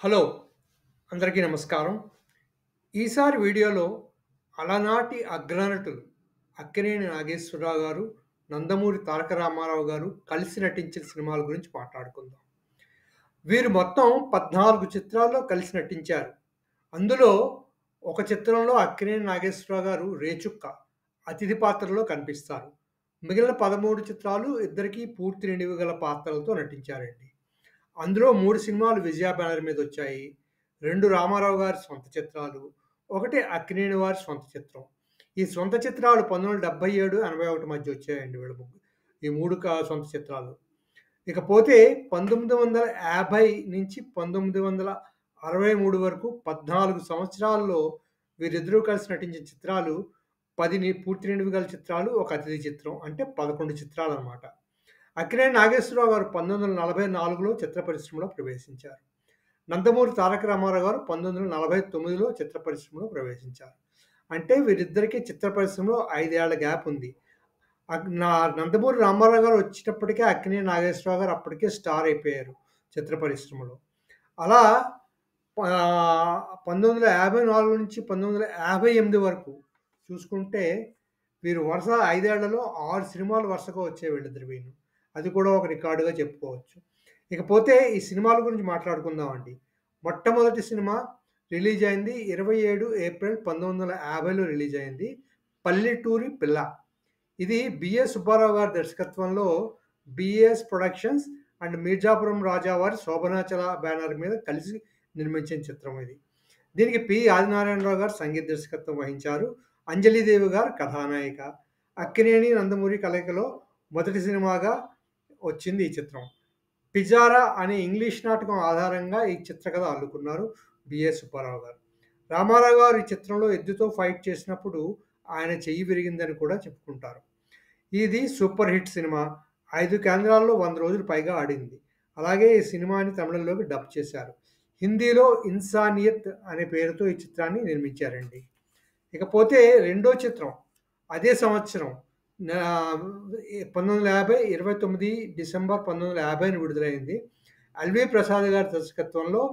Hello! అందరికీ నమస్కారం. ఈసారి వీడియోలో అలనాటి అగ్రనటులు అక్కినేని నాగేశ్వరరావు గారు, నందమూరి తారక రామారావు గారు కలిసి నటించిన సినిమాల గురించి మాట్లాడుకుందాం. వీరు మొత్తం 14 చిత్రాల్లో కలిసి నటించారు. అందులో ఒక చిత్రంలో అక్కినేని నాగేశ్వరరావు గారు రేచుక్క అతిథి పాత్రలో కనిపిస్తారు. మిగిలిన 13 చిత్రాలు ఇద్దరికీ పూర్తి నిడివి గల పాత్రలతో నటించారండి. అందులో 3 సినిమాలు విజయ బ్యానర్ మీదొచ్చాయి. 2 రామారావు గారి సొంత చిత్రాలు, ఒకటి అక్కినేని వారి సొంత చిత్రం. ఈ సొంత చిత్రాలు 1977, 81 మధ్య వచ్చాయండి వీళ్ళ ఈ 3 సొంత చిత్రాలు. ఇకపోతే 1950 నుంచి 1963 వరకు 14 సంవత్సరాల్లో వీరిద్దరూ కలిసి నటించిన చిత్రాలు 10 పూర్తి నిడివి గల చిత్రాలు, ఒక అతిథి చిత్రం. అంటే 11 చిత్రాలనమాట. అక్కినేని నాగేశ్వరరావు గారు 1944లో చిత్ర పరిశ్రమలో ప్రవేశించారు. నందమూరి తారక రామారావు గారు 1949లో చిత్ర పరిశ్రమలో ప్రవేశించారు. అంటే వీరిద్దరికీ చిత్ర పరిశ్రమలో 5 ఏళ్ల గ్యాప్ ఉంది. నందమూరి రామారావు గారు వచ్చేటప్పటికే అక్కినేని నాగేశ్వరరావు గారు అప్పటికే స్టార్ అయిపోయారు చిత్ర పరిశ్రమలో. అలా 1954 నుంచి 1958 వరకు చూసుకుంటే వీరు వరుస 5 ఏళ్లలో 6 సినిమాలు వరుసగా వచ్చాయి వీళ్ళిద్దరివీను. అది కూడా ఒక రికార్డుగా చెప్పుకోవచ్చు. ఇకపోతే ఈ సినిమాల గురించి మాట్లాడుకుందామండి. మొట్టమొదటి సినిమా రిలీజ్ అయింది 27 ఏప్రిల్ 1950లో రిలీజ్ అయింది. 'పల్లెటూరి పిల్ల'. ఇది బిఎస్ సుబ్బారావు గారి దర్శకత్వంలో బిఎస్ ప్రొడక్షన్స్ అండ్ మీర్జాపురం రాజా వారి శోభనాచల బ్యానర్ మీద కలిసి నిర్మించిన చిత్రం ఇది. దీనికి పి. ఆదినారాయణరావు గారు సంగీత దర్శకత్వం వహించారు. అంజలీదేవి గారు కథానాయిక. అక్కినేని, నందమూరి కలయికలో మొదటి సినిమాగా వచ్చింది ఈ చిత్రం. 'పిజారా' అనే ఇంగ్లీష్ నాటకం ఆధారంగా ఈ చిత్రకథ అల్లుకున్నారు బిఎస్ సుబ్బారావు గారు. రామారావు గారు ఈ చిత్రంలో ఎద్దుతో ఫైట్ చేసినప్పుడు ఆయన చెయ్యి విరిగిందని కూడా చెప్పుకుంటారు. ఇది సూపర్ హిట్ సినిమా. 5 కేంద్రాల్లో 100 రోజులు పైగా ఆడింది. అలాగే ఈ సినిమాని తమిళంలోకి డబ్ చేశారు. హిందీలో 'ఇన్సానియత్' అనే పేరుతో ఈ చిత్రాన్ని నిర్మించారండి. ఇకపోతే రెండో చిత్రం అదే సంవత్సరం 1950 29 డిసెంబర్ 1950న విడుదలైంది. ఎల్వి ప్రసాద్ గారి దర్శకత్వంలో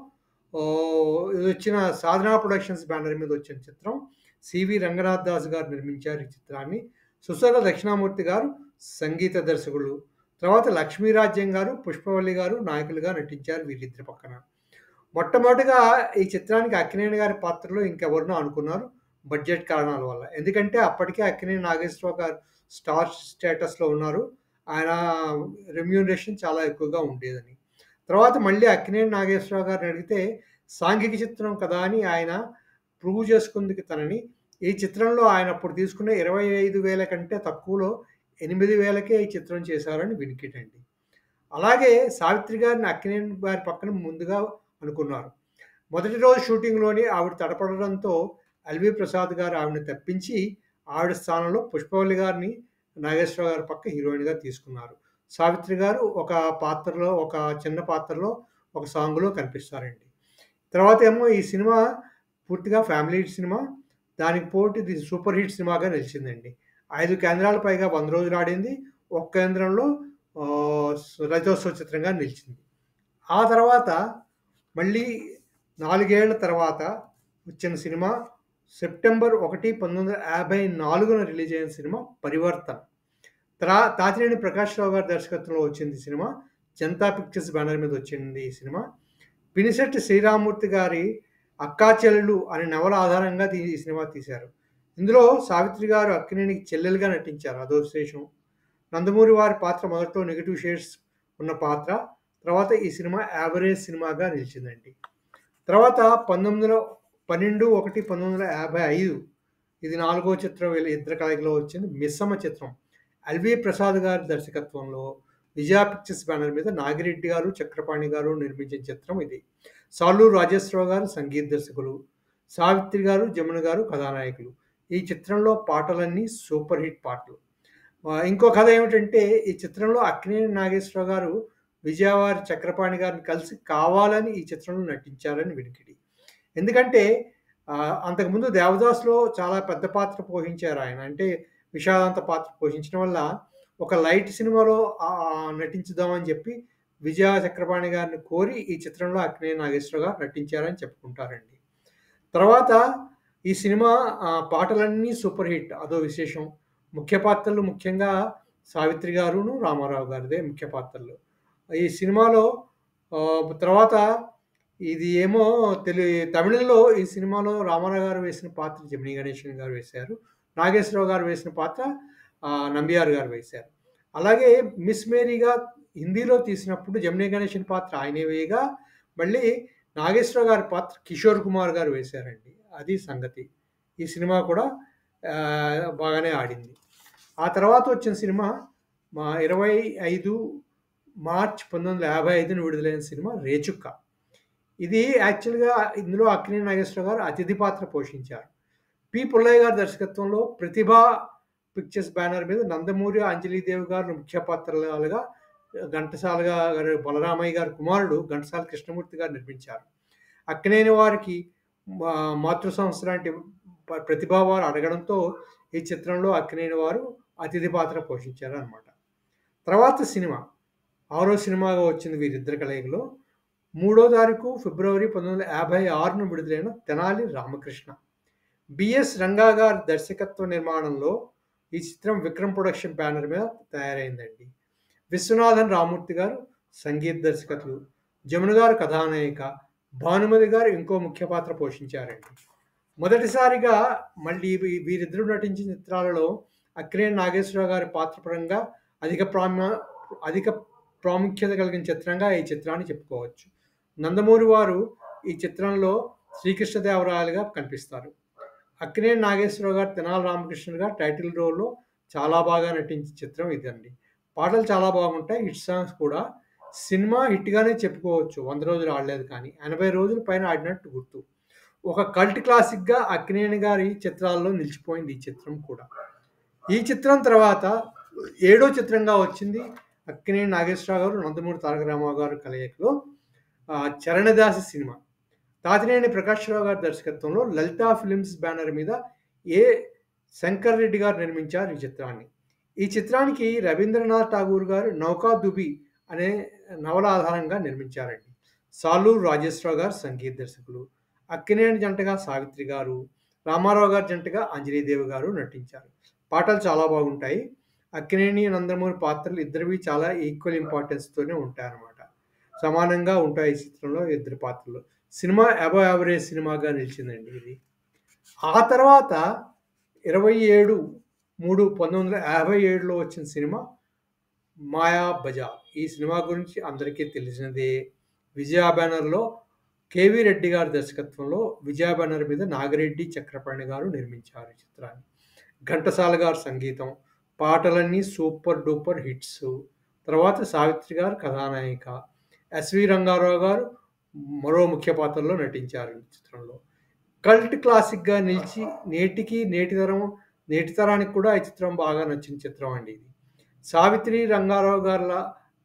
ఇదొచ్చిన సాధన ప్రొడక్షన్స్ బ్యానర్ మీద వచ్చిన చిత్రం. సివి రంగనాథ్ దాస్ గారు నిర్మించారు ఈ చిత్రాన్ని. సుసల దక్షిణామూర్తి గారు సంగీత దర్శకులు. తర్వాత లక్ష్మీరాజ్యం గారు, పుష్పవల్లి గారు నాయకులుగా నటించారు వీరిద్దరి పక్కన. మొట్టమొదటిగా ఈ చిత్రానికి అక్కినేని గారి పాత్రలో ఇంకెవరినో అనుకున్నారు బడ్జెట్ కారణాల వల్ల. ఎందుకంటే అప్పటికే అక్కినేని నాగేశ్వరరావు గారు స్టార్ స్టేటస్‌లో ఉన్నారు. ఆయన రెమ్యూనరేషన్ చాలా ఎక్కువగా ఉండేదని. తర్వాత మళ్ళీ అక్కినేని నాగేశ్వరరావు గారిని అడిగితే సాంఘిక చిత్రం కదా అని ఆయన ప్రూవ్ చేసుకుందుకు తనని ఈ చిత్రంలో ఆయన అప్పుడు తీసుకున్న 25,000 కంటే తక్కువలో 8,000కే ఈ చిత్రం చేశారని వినికిడండి. అలాగే సావిత్రి గారిని అక్కినేని గారి పక్కన ముందుగా అనుకున్నారు. మొదటి రోజు షూటింగ్‌లోనే ఆవిడ తడపడడంతో ఎల్వి ప్రసాద్ గారు ఆవిడని తప్పించి ఆవిడ స్థానంలో పుష్పవల్లి గారిని నాగేశ్వరరావు గారి పక్క హీరోయిన్‌గా తీసుకున్నారు. సావిత్రి గారు ఒక చిన్న పాత్రలో ఒక సాంగ్‌లో కనిపిస్తారండి. తర్వాత ఏమో ఈ సినిమా పూర్తిగా ఫ్యామిలీ సినిమా. దానికి పోటీ ఇది సూపర్ హిట్ సినిమాగా నిలిచిందండి. 5 కేంద్రాల పైగా 100 రోజులు ఆడింది. ఒక కేంద్రంలో రజతోత్సవ చిత్రంగా నిలిచింది. ఆ తర్వాత మళ్ళీ 4 ఏళ్ల తర్వాత వచ్చిన సినిమా సెప్టెంబర్ 1, 1954న రిలీజ్ అయిన సినిమా 'పరివర్తన'. తాతినేని ప్రకాష్ రావు గారి దర్శకత్వంలో వచ్చింది ఈ సినిమా. జనతా పిక్చర్స్ బ్యానర్ మీద వచ్చింది ఈ సినిమా. పినిశెట్టి శ్రీరామూర్తి గారి 'అక్కా చెల్లెలు' అనే నవల ఆధారంగా ఈ సినిమా తీశారు. ఇందులో సావిత్రి గారు అక్కినేనికి చెల్లెలుగా నటించారు. అదో విశేషం. నందమూరి వారి పాత్ర మొదట్లో నెగెటివ్ షేడ్స్ ఉన్న పాత్ర. తర్వాత ఈ సినిమా యావరేజ్ సినిమాగా నిలిచిందండి. తర్వాత 12/1/1955 ఇది 4గో చిత్రం వీళ్ళ ఇద్దరి కలయికలో వచ్చింది 'మిస్సమ్మ' చిత్రం. ఎల్వి ప్రసాద్ గారి దర్శకత్వంలో విజయ పిక్చర్స్ బ్యానర్ మీద నాగిరెడ్డి గారు, చక్రపాణి గారు నిర్మించిన చిత్రం ఇది. సాలూరు రాజేశ్వరరావు గారు సంగీత దర్శకులు. సావిత్రి గారు, జమున గారు కథానాయకులు. ఈ చిత్రంలో పాటలన్నీ సూపర్ హిట్ పాటలు. ఇంకో కథ ఏమిటంటే ఈ చిత్రంలో అక్కినేని నాగేశ్వరరావు గారు విజయవారి చక్రపాణి గారిని కలిసి కావాలని ఈ చిత్రంలో నటించారని వినికిడి. ఎందుకంటే అంతకుముందు 'దేవదాసు'లో చాలా పెద్ద పాత్ర పోషించారు ఆయన. అంటే విషాదాంత పాత్ర పోషించడం వల్ల ఒక లైట్ సినిమాలో నటించుదామని చెప్పి విజయ చక్రపాణి గారిని కోరి ఈ చిత్రంలో అక్కినేని నాగేశ్వరరావు గారు నటించారని చెప్పుకుంటారండి. తర్వాత ఈ సినిమా పాటలన్నీ సూపర్ హిట్. అదో విశేషం. ముఖ్య పాత్రలు ముఖ్యంగా సావిత్రి గారును, రామారావు గారిదే ముఖ్య పాత్రలు. ఈ సినిమాలో తర్వాత ఇది ఏమో తమిళంలో ఈ సినిమాలో రామారావు గారు వేసిన పాత్ర జమినీ గణేశన్ గారు వేశారు. నాగేశ్వరరావు గారు వేసిన పాత్ర నంబియార్ గారు వేశారు. అలాగే మిస్ మేరీగా హిందీలో తీసినప్పుడు జమినీ గణేశన్ పాత్ర ఆయనే వేయగా, మళ్ళీ నాగేశ్వరరావు గారి పాత్ర కిషోర్ కుమార్ గారు వేశారండి. అది సంగతి. ఈ సినిమా కూడా బాగానే ఆడింది. ఆ తర్వాత వచ్చిన సినిమా 25 మార్చ్ 1955న విడుదలైన సినిమా 'రేచుక్క'. ఇది యాక్చువల్‌గా ఇందులో అక్కినేని నాగేశ్వరరావు గారు అతిథి పాత్ర పోషించారు. పి. పుల్లయ్య గారి దర్శకత్వంలో ప్రతిభా పిక్చర్స్ బ్యానర్ మీద నందమూరి అంజలీదేవి గారు ముఖ్య పాత్రలుగా ఘంటసాల గారు బలరామయ్య గారి కుమారుడు ఘంటసాల కృష్ణమూర్తి గారు నిర్మించారు. అక్కినేని వారికి మాతృ సంస్థ లాంటి ప్రతిభా వారు అడగడంతో ఈ చిత్రంలో అక్కినేని వారు అతిథి పాత్ర పోషించారనమాట. తర్వాత సినిమా 6వ సినిమాగా వచ్చింది వీరిద్దరి కలయికలో. 3వ తారీఖు ఫిబ్రవరి 1956న విడుదలైన 'తెనాలి రామకృష్ణ'. బిఎస్ రంగా గారి దర్శకత్వ నిర్మాణంలో ఈ చిత్రం విక్రమ్ ప్రొడక్షన్ బ్యానర్ మీద తయారైందండి. విశ్వనాథన్ రామూర్తి గారు సంగీత దర్శకత్వం, జమున గారు కథానాయిక, భానుమతి గారు ఇంకో ముఖ్య పాత్ర పోషించారండి. మొదటిసారిగా మళ్ళీ వీరిద్దరూ నటించిన చిత్రాలలో అక్కినేని నాగేశ్వరరావు గారి పాత్ర పరంగా అధిక ప్రాముఖ్యత కలిగిన చిత్రంగా ఈ చిత్రాన్ని చెప్పుకోవచ్చు. నందమూరి వారు ఈ చిత్రంలో శ్రీకృష్ణదేవరాయలుగా కనిపిస్తారు. అక్కినేని నాగేశ్వరరావు గారు తెనాలి రామకృష్ణుడిగా టైటిల్ రోల్లో చాలా బాగా నటించిన చిత్రం ఇదండి. పాటలు చాలా బాగుంటాయి. హిట్ సాంగ్స్ కూడా. సినిమా హిట్‌గానే చెప్పుకోవచ్చు. 100 రోజులు ఆడలేదు కానీ 80 రోజుల పైన ఆడినట్టు గుర్తు. ఒక కల్ట్ క్లాసిక్‌గా అక్కినేని గారి చిత్రాల్లో నిలిచిపోయింది ఈ చిత్రం కూడా. ఈ చిత్రం తర్వాత 7వ చిత్రంగా వచ్చింది అక్కినేని నాగేశ్వరరావు గారు, నందమూరి తారక రామారావు గారు కలయికలో 'చరణదాసి' సినిమా. తాతినేని ప్రకాశ్‌రావు గారి దర్శకత్వంలో లలితా ఫిల్మ్స్ బ్యానర్ మీద ఏ. శంకర్ రెడ్డి గారు నిర్మించారు ఈ చిత్రాన్ని. ఈ చిత్రానికి రవీంద్రనాథ్ ఠాగూర్ గారు 'నౌకాదుబి' అనే నవల ఆధారంగా నిర్మించారండి. సాలూరు రాజేశ్వరరావు గారు సంగీత దర్శకులు. అక్కినేని జంటగా సావిత్రి గారు, రామారావు గారి జంటగా అంజలీదేవి గారు నటించారు. పాటలు చాలా బాగుంటాయి. అక్కినేని, నందమూరి పాత్రలు ఇద్దరివి చాలా ఈక్వల్ ఇంపార్టెన్స్‌తోనే ఉంటాయన్నమాట. సమానంగా ఉంటాయి ఈ చిత్రంలో ఇద్దరి పాత్రలు. సినిమా అబవ్ యావరేజ్ సినిమాగా నిలిచిందండి ఇది. ఆ తర్వాత 27/3/1957లో వచ్చిన సినిమా 'మాయాబజార్'. ఈ సినిమా గురించి అందరికీ తెలిసినదే. విజయ బ్యానర్‌లో కేవీ రెడ్డి గారి దర్శకత్వంలో విజయ బ్యానర్ మీద నాగిరెడ్డి చక్రపాణి గారు నిర్మించారు ఈ చిత్రాన్ని. ఘంటసాల గారు సంగీతం, పాటలన్నీ సూపర్ డూపర్ హిట్స్. తర్వాత సావిత్రి గారు కథానాయిక, ఎస్వి రంగారావు గారు మరో ముఖ్య పాత్రలో నటించారు ఈ చిత్రంలో. కల్ట్ క్లాసిక్‌గా నిలిచి నేటి తరానికి కూడా ఈ చిత్రం బాగా నచ్చిన చిత్రం అండి ఇది. సావిత్రి రంగారావు గారుల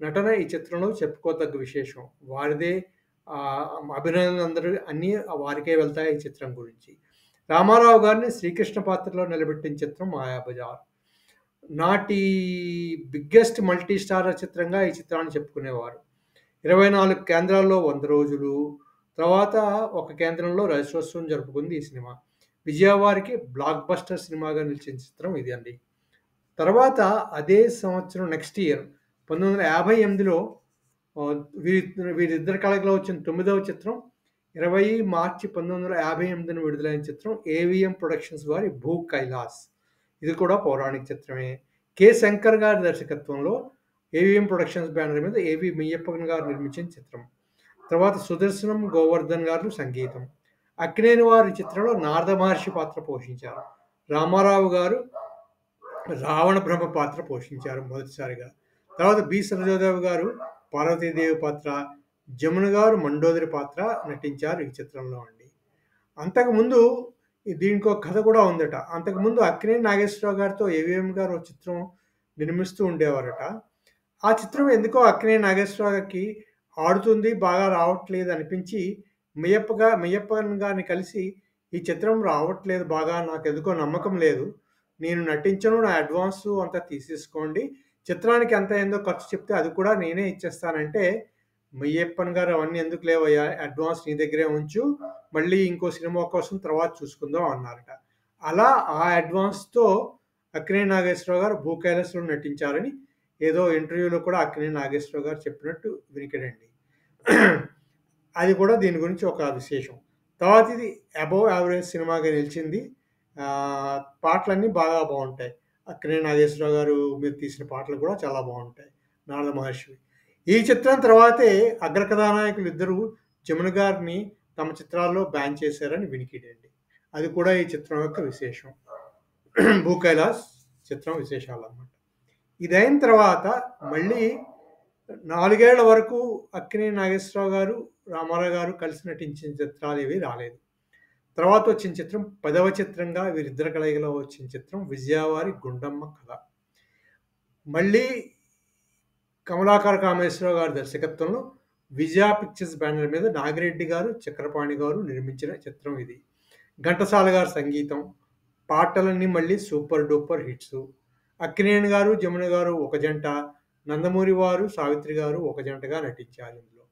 నటన ఈ చిత్రంలో చెప్పుకోదగ్గ విశేషం. వారిదే అభినందనలందరూ అన్నీ వారికే వెళ్తాయి ఈ చిత్రం గురించి. రామారావు గారిని శ్రీకృష్ణ పాత్రలో నిలబెట్టిన చిత్రం 'మాయాబజార్'. నాటి బిగ్గెస్ట్ మల్టీ స్టారర్ చిత్రంగా ఈ చిత్రాన్ని చెప్పుకునేవారు. 24 కేంద్రాల్లో 100 రోజులు. తర్వాత ఒక కేంద్రంలో రజతోత్సవం జరుపుకుంది ఈ సినిమా. విజయ వారికి బ్లాక్ బస్టర్ సినిమాగా నిలిచిన చిత్రం ఇది అండి. తర్వాత అదే సంవత్సరం నెక్స్ట్ ఇయర్ 1958లో వీరిద్దరి కలయికలో వచ్చిన 9వ చిత్రం 20 మార్చి 1958న విడుదలైన చిత్రం ఏవిఎం ప్రొడక్షన్స్ వారి 'భూ కైలాస్'. ఇది కూడా పౌరాణిక చిత్రమే. కె. శంకర్ గారి దర్శకత్వంలో ఏవిఎం ప్రొడక్షన్స్ బ్యానర్ మీద ఏవి మెయ్యప్పన్ గారు నిర్మించిన చిత్రం. తర్వాత సుదర్శనం గోవర్ధన్ గారు సంగీతం. అక్కినేని వారి చిత్రంలో నారద మహర్షి పాత్ర పోషించారు. రామారావు గారు రావణ బ్రహ్మ పాత్ర పోషించారు మొదటిసారిగా. తర్వాత బి. సరోజాదేవి గారు పార్వతీదేవి పాత్ర, జమున గారు మండోదరి పాత్ర నటించారు ఈ చిత్రంలో అండి. అంతకుముందు దీనికో కథ కూడా ఉందట. అంతకుముందు అక్కినేని నాగేశ్వరరావు గారితో ఏవిఎం గారు ఒక చిత్రం నిర్మిస్తూ ఉండేవారట. ఆ చిత్రం ఎందుకో అక్కినేని నాగేశ్వరరావు గారికి ఆడుతుంది, బాగా రావట్లేదు అనిపించి మెయ్యప్పన్ గారిని కలిసి ఈ చిత్రం రావట్లేదు బాగా, నాకు ఎందుకో నమ్మకం లేదు, నేను నటించను, నా అడ్వాన్సు అంతా తీసేసుకోండి, చిత్రానికి ఎంత అయిందో ఖర్చు చెప్తే అది కూడా నేనే ఇచ్చేస్తానంటే, మెయ్యప్పన్ గారు అవన్నీ ఎందుకు లేవయ్యా! అడ్వాన్స్ నీ దగ్గరే ఉంచు. మళ్ళీ ఇంకో సినిమా కోసం తర్వాత చూసుకుందాం అన్నారట. అలా ఆ అడ్వాన్స్‌తో అక్కినేని నాగేశ్వరరావు గారు 'భూ కైలాసంలో' నటించారని ఏదో ఇంటర్వ్యూలో కూడా అక్కినేని నాగేశ్వరరావు గారు చెప్పినట్టు వినికిడండి. అది కూడా దీని గురించి ఒక విశేషం. తర్వాత ఇది అబోవ్ యావరేజ్ సినిమాగా నిలిచింది. పాటలన్నీ బాగా బావుంటాయి. అక్కినేని నాగేశ్వరరావు గారు మీరు తీసిన పాటలు కూడా చాలా బావుంటాయి. నారద మహర్షివి. ఈ చిత్రం తర్వాతే అగ్రకథానాయకులు ఇద్దరు జమున గారిని తమ చిత్రాల్లో బ్యాన్ చేశారని వినికిడండి. అది కూడా ఈ చిత్రం యొక్క విశేషం. 'భూ కైలాస్' చిత్రం విశేషాలన్నమాట. ఇదైన తర్వాత మళ్ళీ 4 ఏళ్ల వరకు అక్కినేని నాగేశ్వరరావు గారు, రామారావు గారు కలిసి నటించిన చిత్రాలేవి రాలేదు. తర్వాత వచ్చిన చిత్రం 10వ చిత్రంగా వీరిద్దరి కలయికలో వచ్చిన చిత్రం 'విజయవారి గుండమ్మ కథ'. మళ్ళీ కమలాకర కామేశ్వరరావు గారి దర్శకత్వంలో విజయ పిక్చర్స్ బ్యానర్ మీద నాగిరెడ్డి గారు, చక్రపాణి గారు నిర్మించిన చిత్రం ఇది. ఘంటసాల గారి సంగీతం, పాటలన్నీ మళ్ళీ సూపర్ డూపర్ హిట్సు. అక్కినేని గారు, జమున గారు ఒక జంట, నందమూరి వారు, సావిత్రి గారు ఒక జంటగా నటించారు ఇందులో.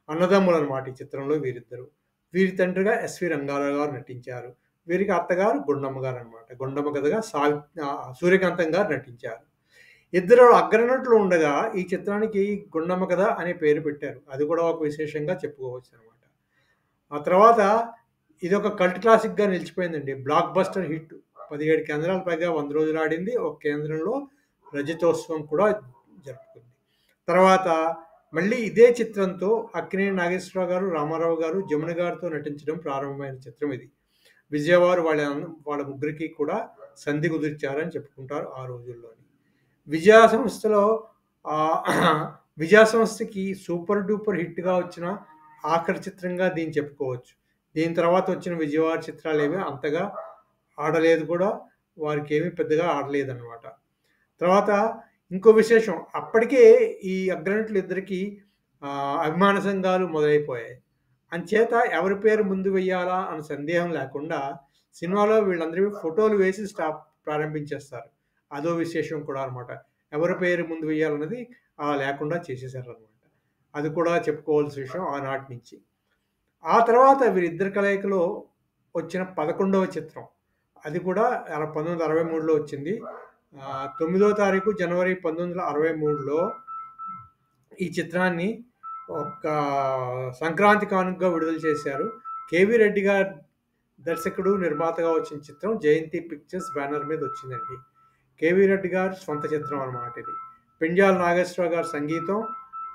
అన్నదమ్ములన్నమాట ఈ చిత్రంలో వీరిద్దరు. వీరి తండ్రిగా ఎస్వి రంగారావు గారు నటించారు. వీరికి అత్తగారు గుండమ్మ గారన్నమాట. గుండమ్మ కథగా సూర్యకాంతం గారు నటించారు. ఇద్దరు అగ్రనటులు ఉండగా ఈ చిత్రానికి గుండమ్మ కథ అనే పేరు పెట్టారు. అది కూడా ఒక విశేషంగా చెప్పుకోవచ్చనమాట. ఆ తర్వాత ఇదొక కల్ట్ క్లాసిక్‌గా నిలిచిపోయిందండి. Blockbuster hit. 17 కేంద్రాలు పైగా 100 రోజులు ఆడింది. ఒక కేంద్రంలో రజతోత్సవం కూడా జరుపుకుంది. తర్వాత మళ్ళీ ఇదే చిత్రంతో అక్కినేని నాగేశ్వరరావు గారు, రామారావు గారు, జమున గారితో నటించడం ప్రారంభమైన చిత్రం ఇది. విజయవారు వాళ్ళ ముగ్గురికి కూడా సంధి కుదిర్చారని చెప్పుకుంటారు ఆ రోజుల్లోని. విజయ సంస్థలో విజయ సంస్థకి సూపర్ డూపర్ హిట్‌గా వచ్చిన ఆఖరి చిత్రంగా దీన్ని చెప్పుకోవచ్చు. దీని తర్వాత వచ్చిన విజయవాడ చిత్రాలేవి అంతగా ఆడలేదు కూడా. వారికేమీ పెద్దగా ఆడలేదనమాట. తర్వాత ఇంకో విశేషం అప్పటికే ఈ అగ్రనటులిద్దరికీ అభిమాన సంఘాలు మొదలైపోయాయి. అంచేత ఎవరి పేరు ముందు వెయ్యాలా అన్న సందేహం లేకుండా సినిమాలో వీళ్ళందరివి ఫోటోలు వేసి ప్రారంభించేస్తారు. అదో విశేషం కూడా అనమాట. ఎవరి పేరు ముందు వెయ్యాలన్నది లేకుండా చేసేసారనమాట. అది కూడా చెప్పుకోవాల్సిన విషయం ఆనాటి నుంచి. ఆ తర్వాత వీరిద్దరి కలయికలో వచ్చిన 11వ చిత్రం. అది కూడా 1963లో వచ్చింది. 9వ తారీఖు జనవరి 1963లో ఈ చిత్రాన్ని ఒక సంక్రాంతి కానుకగా విడుదల చేశారు. కేవీ రెడ్డి గారు దర్శకుడు, నిర్మాతగా వచ్చిన చిత్రం జయంతి పిక్చర్స్ బ్యానర్ మీద వచ్చిందండి. కేవీ రెడ్డి గారి సొంత చిత్రం అన్నమాట ఇది. పెండ్యాల నాగేశ్వరరావు గారి సంగీతం,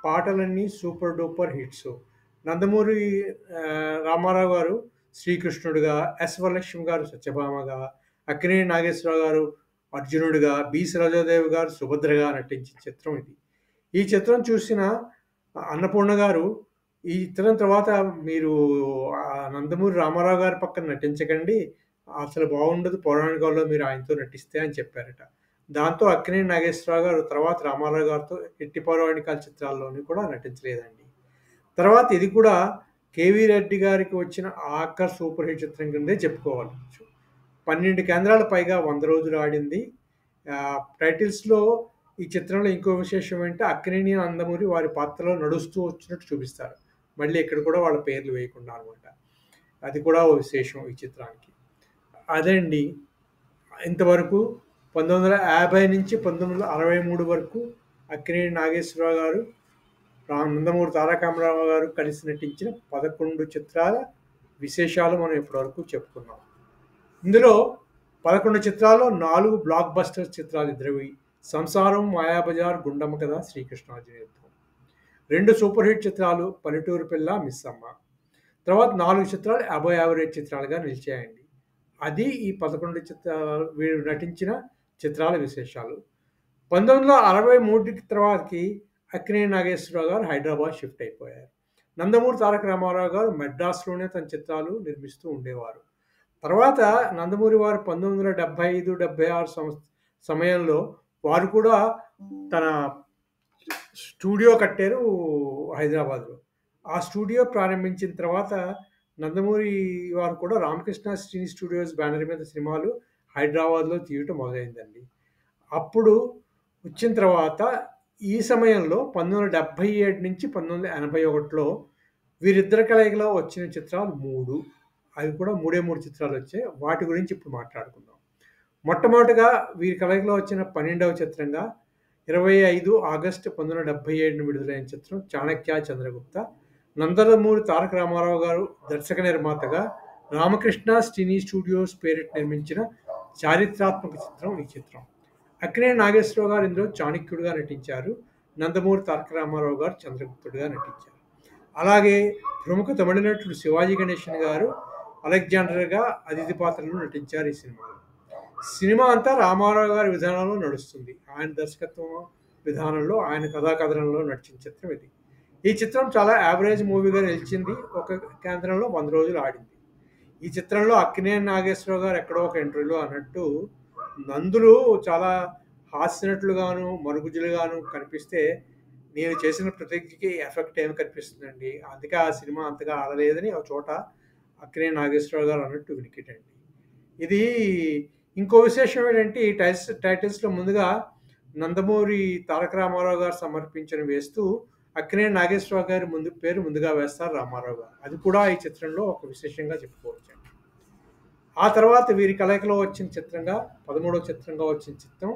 పాటలన్నీ super duper hits. Nandamuri Ramarao గారు శ్రీకృష్ణుడిగా, ఎస్ వరలక్ష్మి గారు సత్యభామగా, అక్కినేని నాగేశ్వరరావు గారు అర్జునుడిగా, బి సరోజాదేవి గారు సుభద్రగా నటించిన చిత్రం ఇది. ఈ చిత్రం చూసిన అన్నపూర్ణ గారు, ఈ చిత్రం తర్వాత మీరు నందమూరి రామారావు గారి పక్కన నటించకండి, అసలు బాగుండదు పౌరాణికాల్లో మీరు ఆయనతో నటిస్తే అని చెప్పారట. దాంతో అక్కినేని నాగేశ్వరరావు గారు తర్వాత రామారావు గారితో ఎట్టి పౌరాణికాల చిత్రాల్లోని కూడా నటించలేదండి. తర్వాత ఇది కూడా కేవీ రెడ్డి గారికి వచ్చిన ఆఖరి సూపర్ హిట్ చిత్రం కిందే చెప్పుకోవచ్చు. 12 కేంద్రాల పైగా 100 రోజులు ఆడింది. టైటిల్స్‌లో ఈ చిత్రంలో ఇంకో విశేషం ఏంటంటే అక్కినేని, నందమూరి వారి పాత్రలో నడుస్తూ వచ్చినట్టు చూపిస్తారు. మళ్ళీ ఇక్కడ కూడా వాళ్ళ పేర్లు వేయకుండా అనమాట. అది కూడా ఓ విశేషం ఈ చిత్రానికి. అదండి ఇంతవరకు 1950 నుంచి 1963 వరకు అక్కినేని నాగేశ్వరరావు గారు, నందమూరి తారక రామారావు గారు కలిసి నటించిన 11 చిత్రాల విశేషాలు మనం ఇప్పటివరకు చెప్పుకున్నాం. ఇందులో 11 చిత్రాల్లో 4 బ్లాక్ బస్టర్ చిత్రాలు ఇద్దరివి. సంసారం, మాయాబజార్, గుండమ్మ కథ, శ్రీకృష్ణార్జున యుద్ధం. 2 సూపర్ హిట్ చిత్రాలు పల్లెటూరు పిల్ల, మిస్ అమ్మ. తర్వాత 4 చిత్రాలు అబోవ్ యావరేజ్ చిత్రాలుగా నిలిచాయండి. అది ఈ 11 చిత్రాలు వీరు నటించిన చిత్రాల విశేషాలు. 1963 తర్వాతకి అక్కినేని నాగేశ్వరరావు గారు హైదరాబాద్ షిఫ్ట్ అయిపోయారు. నందమూరి తారక రామారావు గారు మెడ్రాస్‌లోనే తన చిత్రాలు నిర్మిస్తూ ఉండేవారు. తర్వాత నందమూరి వారు 1975, 76 సమయంలో వారు కూడా తన స్టూడియో కట్టారు హైదరాబాద్‌లో. ఆ స్టూడియో ప్రారంభించిన తర్వాత నందమూరి వారు కూడా రామకృష్ణ సినీ స్టూడియోస్ బ్యానర్ మీద సినిమాలు హైదరాబాద్‌లో తీయటం మొదలైందండి. అప్పుడు వచ్చిన తర్వాత ఈ సమయంలో 1977 నుంచి 1981లో వీరిద్దరి కలయికలో వచ్చిన చిత్రాలు 3. అవి కూడా మూడే 3 చిత్రాలొచ్చాయి. వాటి గురించి ఇప్పుడు మాట్లాడుకుందాం. మొట్టమొదటగా వీరి కలయికలో వచ్చిన 12వ చిత్రంగా 25 ఆగస్టు 1977న విడుదలైన చిత్రం 'చాణక్య చంద్రగుప్త'. నందమూరి తారక రామారావు గారు దర్శక నిర్మాతగా రామకృష్ణ సినీ స్టూడియోస్ పేరిట నిర్మించిన చారిత్రాత్మక చిత్రం ఈ చిత్రం. అక్కినేని నాగేశ్వరరావు గారు ఇందులో చాణక్యుడిగా నటించారు. నందమూరి తారక రామారావు గారు చంద్రగుప్తుడిగా నటించారు. అలాగే ప్రముఖ తమిళ నటుడు శివాజీ గణేశన్ గారు అలెగ్జాండర్గా అతిథి పాత్రలో నటించారు ఈ సినిమాలో. సినిమా అంతా రామారావు గారి విధానంలో నడుస్తుంది. ఆయన దర్శకత్వం విధానంలో, ఆయన కథాకథనంలో నడిచిన చిత్రం ఇది. ఈ చిత్రం చాలా యావరేజ్ మూవీగా నిలిచింది. ఒక కేంద్రంలో 100 రోజులు ఆడింది. ఈ చిత్రంలో అక్కినేని నాగేశ్వరరావు గారు ఎక్కడో ఒక ఇంటర్వ్యూలో అన్నట్టు, నందులు చాలా హాస్యనటులుగాను, మరుగుజ్జులుగాను కనిపిస్తే, నేను చేసిన ప్రతిజ్ఞకి ఎఫెక్ట్ ఏమి కనిపిస్తుందండి. అందుకే ఆ సినిమా అంతగా ఆడలేదని ఒక చోట అక్కినేని నాగేశ్వరరావు గారు అన్నట్టు వినికిడండి. ఇది ఇంకో విశేషం ఏంటంటే, ఈ టైటిల్స్‌లో ముందుగా నందమూరి తారక రామారావు గారు సమర్పించిన వేస్తూ, అక్కినేని నాగేశ్వరరావు గారి పేరు ముందుగా వేస్తారు రామారావు గారు. అది కూడా ఈ చిత్రంలో ఒక విశేషంగా చెప్పుకోవచ్చండి. ఆ తర్వాత వీరి కలయికలో వచ్చిన చిత్రంగా 13వ చిత్రంగా వచ్చిన చిత్రం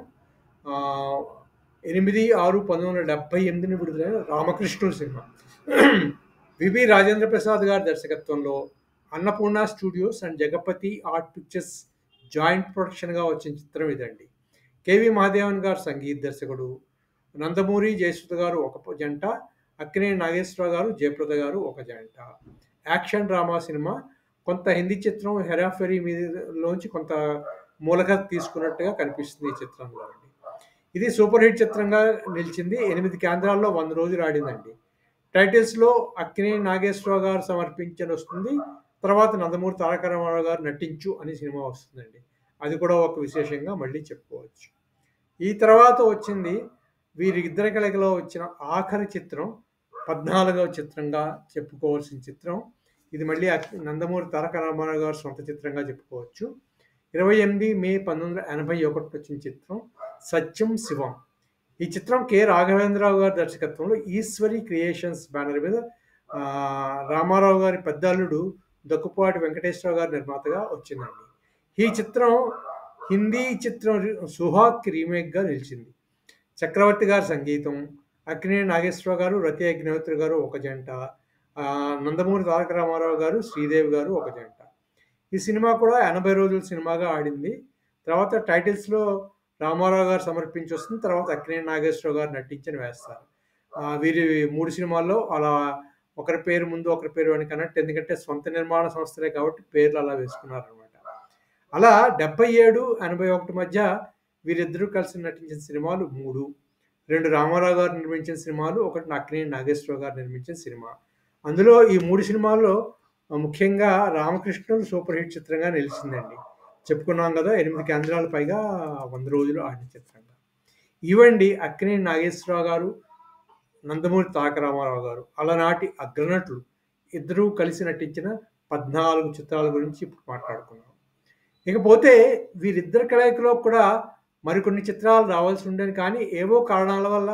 8/6/1978న విడుదలైన 'రామకృష్ణుడు' సినిమా. వివి రాజేంద్ర ప్రసాద్ గారి దర్శకత్వంలో Annapurna studios and Jagapathi art pictures joint ప్రొడక్షన్‌గా వచ్చిన చిత్రం ఇదండి. కేవి మహాదేవన్ గారు సంగీత దర్శకుడు. నందమూరి, జయసుధ గారు ఒక జంట. అక్కినేని నాగేశ్వరరావు గారు, జయప్రద గారు ఒక జంట. Action drama cinema. కొంత హిందీ చిత్రం 'హెరాఫెరీ' లోంచి కొంత మూలకథ తీసుకున్నట్టుగా కనిపిస్తుంది ఈ చిత్రంలో అండి. ఇది సూపర్ హిట్ చిత్రంగా నిలిచింది. 8 కేంద్రాల్లో 100 రోజులు ఆడిందండి. టైటిల్స్‌లో అక్కినేని నాగేశ్వరరావు గారు సమర్పించనొస్తుంది. తర్వాత నందమూరి తారక రామారావు గారు నటించు అని సినిమా వస్తుందండి. అది కూడా ఒక విశేషంగా మళ్ళీ చెప్పుకోవచ్చు. ఈ తర్వాత వచ్చింది వీరిద్దరి కలయికలో వచ్చిన ఆఖరి చిత్రం, 14వ చిత్రంగా చెప్పుకోవాల్సిన చిత్రం. ఇది మళ్ళీ నందమూరి తారక రామారావు గారి సొంత చిత్రంగా చెప్పుకోవచ్చు. 28 మే 1981 వచ్చిన చిత్రం 'సత్యం శివం'. ఈ చిత్రం కె. రాఘవేంద్రరావు గారి దర్శకత్వంలో ఈశ్వరి క్రియేషన్స్ బ్యానర్ మీద రామారావు గారి పెద్దల్లుడు దగ్గుపాటి వెంకటేశ్వరరావు గారి నిర్మాతగా వచ్చిందండి. ఈ చిత్రం హిందీ చిత్రం 'సుహాగ్‌కి' రీమేక్‌గా నిలిచింది. చక్రవర్తి గారి సంగీతం, అక్కినేని నాగేశ్వరరావు గారు, రతి అగ్నిహోత్రి గారు ఒక జంట, నందమూరి తారక రామారావు గారు, శ్రీదేవి గారు ఒక జంట. ఈ సినిమా కూడా 80 రోజుల సినిమాగా ఆడింది. తర్వాత టైటిల్స్‌లో రామారావు గారు సమర్పించొస్తుంది. తర్వాత అక్కినేని నాగేశ్వరరావు గారు నటించని వేస్తారు. వీరి 3 సినిమాల్లో అలా ఒకరి పేరు ముందు, ఒకరి పేరు వెనక అన్నట్టు, ఎందుకంటే సొంత నిర్మాణ సంస్థలే కాబట్టి పేర్లు అలా వేసుకున్నారనమాట. అలా 77, 81 మధ్య వీరిద్దరూ కలిసి నటించిన సినిమాలు 3. 2 రామారావు గారు నిర్మించిన సినిమాలు, ఒకటి అక్కినేని నాగేశ్వరరావు గారు నిర్మించిన సినిమా. అందులో ఈ 3 సినిమాల్లో ముఖ్యంగా 'రామకృష్ణుడు' సూపర్ హిట్ చిత్రంగా నిలిచిందండి. చెప్పుకున్నాం కదా, 8 కేంద్రాలు పైగా 100 రోజులు ఆడిన చిత్రంగా. ఇవండి అక్కినేని నాగేశ్వరరావు గారు, నందమూరి తారక రామారావు గారు, అలనాటి అగ్రనటులు ఇద్దరూ కలిసి నటించిన 14 చిత్రాల గురించి ఇప్పుడు మాట్లాడుకున్నాం. ఇకపోతే వీరిద్దరి కలయికలో కూడా మరికొన్ని చిత్రాలు రావాల్సి ఉండేది, కానీ ఏవో కారణాల వల్ల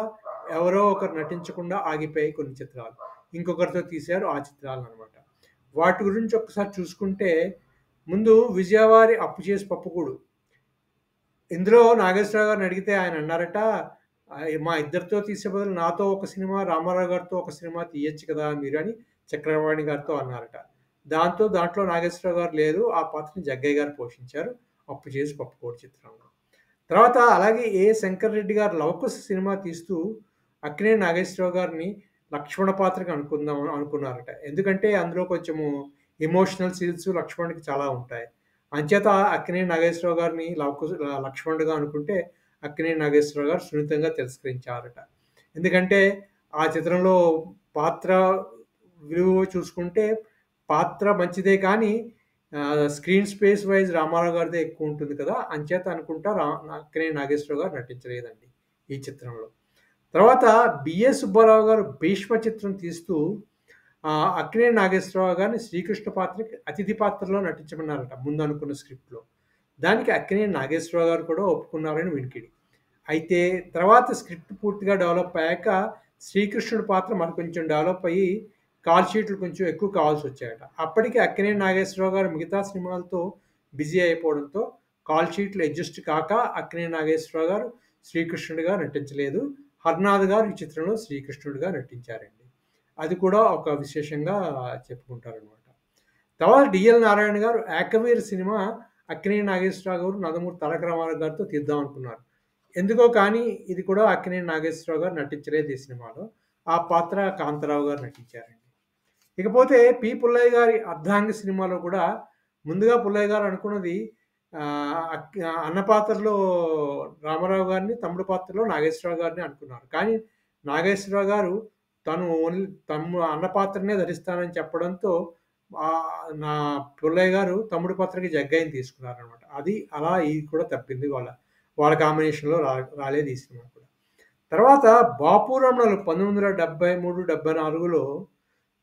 ఎవరో ఒకరు నటించకుండా ఆగిపోయాయి కొన్ని చిత్రాలు. ఇంకొకరితో తీశారు ఆ చిత్రాలనమాట. వాటి గురించి ఒక్కసారి చూసుకుంటే, ముందు విజయవారి 'అప్పు చేసి పప్పుకూడు'. ఇందులో నాగేశ్వరరావు గారిని అడిగితే ఆయన అన్నారట, మా ఇద్దరితో తీసే బదులు నాతో ఒక సినిమా, రామారావు గారితో ఒక సినిమా తీయొచ్చు కదా మీరు అని చక్రపాణి గారితో అన్నారట. దాంట్లో నాగేశ్వరరావు గారు లేదు. ఆ పాత్రని జగ్గయ్య గారు పోషించారు 'అప్పు చేసి పప్పుకూడు' చిత్రంలో. తర్వాత అలాగే శంకర్ రెడ్డి గారు 'లవకుశ' సినిమా తీస్తూ అక్కినేని నాగేశ్వరరావు గారిని లక్ష్మణ పాత్రకి అనుకున్నారట. ఎందుకంటే అందులో కొంచెము ఎమోషనల్ సీన్స్ లక్ష్మణుడికి చాలా ఉంటాయి. అంచేత అక్కినేని నాగేశ్వరరావు గారిని లక్ష్మణుడిగా అనుకుంటే అక్కినేని నాగేశ్వరరావు గారు సున్నితంగా తిరస్కరించారట. ఎందుకంటే ఆ చిత్రంలో పాత్ర విలువ చూసుకుంటే పాత్ర మంచిదే, కానీ స్క్రీన్ స్పేస్ వైజ్ రామారావు గారిదే ఎక్కువ ఉంటుంది కదా, అంచేత అనుకుంటా అక్కినేని నాగేశ్వరరావు గారు నటించలేదండి ఈ చిత్రంలో. తర్వాత బిఎస్ సుబ్బారావు గారు 'భీష్మ' చిత్రం తీస్తూ అక్కినేని నాగేశ్వరరావు గారిని శ్రీకృష్ణ పాత్రకి అతిథి పాత్రలో నటించమన్నారట ముందు అనుకున్న స్క్రిప్ట్‌లో. దానికి అక్కినేని నాగేశ్వరరావు గారు కూడా ఒప్పుకున్నారని వినికిడి. అయితే తర్వాత స్క్రిప్ట్ పూర్తిగా డెవలప్ అయ్యాక శ్రీకృష్ణుడి పాత్ర మరి కొంచెం డెవలప్ అయ్యి కాల్ షీట్లు కొంచెం ఎక్కువ కావాల్సొచ్చాయట. అప్పటికి అక్కినేని నాగేశ్వరరావు గారు మిగతా సినిమాలతో బిజీ అయిపోవడంతో కాల్ షీట్లు అడ్జస్ట్ కాక అక్కినేని నాగేశ్వరరావు గారు శ్రీకృష్ణుడిగా నటించలేదు. హర్నాథ్ గారు ఈ చిత్రంలో శ్రీకృష్ణుడిగా నటించారండి. అది కూడా ఒక విశేషంగా చెప్పుకుంటారనమాట. తర్వాత డిఎల్ నారాయణ గారు 'ఏకవీర' సినిమా అక్కినేని నాగేశ్వరరావు గారు, నందమూరి తారక రామారావు గారితో తీద్దామనుకున్నారు. ఎందుకో కానీ ఇది కూడా అక్కినేని నాగేశ్వరరావు గారు నటించలేదు ఈ సినిమాలో. ఆ పాత్ర కాంతారావు గారు నటించారండి. ఇకపోతే పుల్లయ్య గారి 'అర్ధాంగి' సినిమాలో కూడా ముందుగా పుల్లయ్య గారు అనుకున్నది అన్న పాత్రలో రామారావు గారిని, తమ్ముడు పాత్రలో నాగేశ్వరరావు గారిని అనుకున్నారు. కానీ నాగేశ్వరరావు గారు తను ఓన్లీ అన్న పాత్రనే ధరిస్తానని చెప్పడంతో నా పుల్లయ్య గారు తమ్ముడు పాత్రకి జగ్గయ్యని తీసుకున్నారనమాట. అది అలా ఇది కూడా తప్పింది వాళ్ళ కాంబినేషన్‌లో రాలేదు ఈ సినిమా కూడా. తర్వాత 'బాపు రమణలు' 1973, 74లో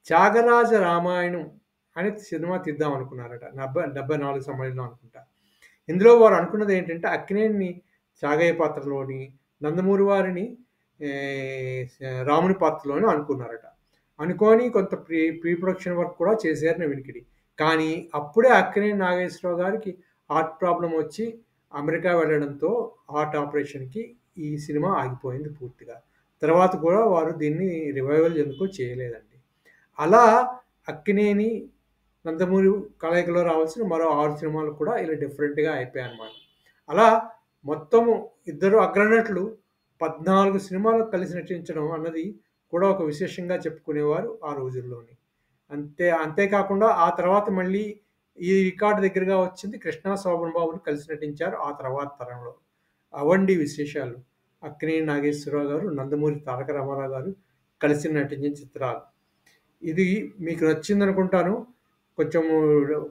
'త్యాగరాజ రామాయణం' అనే సినిమా తీద్దామనుకున్నారట. 74 సమయంలో అనుకుంటా. ఇందులో వారు అనుకున్నది ఏంటంటే అక్కినేనిని త్యాగయ్య పాత్రలోని, నందమూరి వారిని రాముని పాత్రలోని అనుకున్నారట. అనుకోని కొంత ప్రీ ప్రొడక్షన్ వర్క్ కూడా చేశారని వినికిడి. కానీ అప్పుడే అక్కినేని నాగేశ్వరరావు గారికి హార్ట్ ప్రాబ్లమ్ వచ్చి అమెరికా వెళ్ళడంతో హార్ట్ ఆపరేషన్‌కి ఈ సినిమా ఆగిపోయింది పూర్తిగా. తర్వాత కూడా వారు దీన్ని రివైవల్ ఎందుకో చేయలేదండి. అలా అక్కినేని, నందమూరి కలయికలో రావాల్సిన మరో 6 సినిమాలు కూడా ఇలా డిఫరెంట్‌గా అయిపోయాయన్నమాట. అలా మొత్తము ఇద్దరు అగ్రనటులు 14 సినిమాలకు కలిసి నటించడం అన్నది కూడా ఒక విశేషంగా చెప్పుకునేవారు ఆ రోజుల్లోని. అంతేకాకుండా ఆ తర్వాత మళ్ళీ ఈ రికార్డ్ దగ్గరగా వచ్చింది 'కృష్ణ శోభన్ బాబుని' కలిసి నటించారు ఆ తర్వాత తరంలో. అవండి విశేషాలు. అక్కినేని నాగేశ్వరరావు గారు, నందమూరి తారక రామారావు గారు కలిసి నటించిన చిత్రాలు. ఇది మీకు నచ్చిందనుకుంటాను. కొంచెము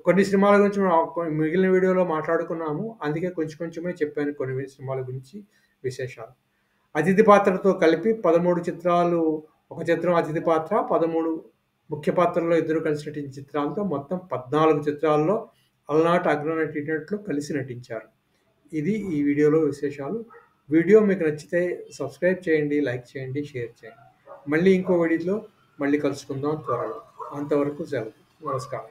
కొన్ని సినిమాల గురించి మిగిలిన వీడియోలో మాట్లాడుకున్నాము. అందుకే కొంచెం కొంచెమే చెప్పాను కొన్ని సినిమాల గురించి విశేషాలు. అతిథి పాత్రతో కలిపి 13 చిత్రాలు, ఒక చిత్రం అతిథి పాత్ర, 13 ముఖ్య పాత్రల్లో ఇద్దరు కలిసి నటించిన చిత్రాలతో మొత్తం 14 చిత్రాల్లో అలనాటి అగ్రనటీనటులు కలిసి నటించారు. ఇది ఈ వీడియోలో విశేషాలు. వీడియో మీకు నచ్చితే సబ్స్క్రైబ్ చేయండి, లైక్ చేయండి, షేర్ చేయండి. మళ్ళీ ఇంకో వీడియోలో మళ్ళీ కలుసుకుందాం త్వరలో. అంతవరకు సెలవు. నమస్కారం.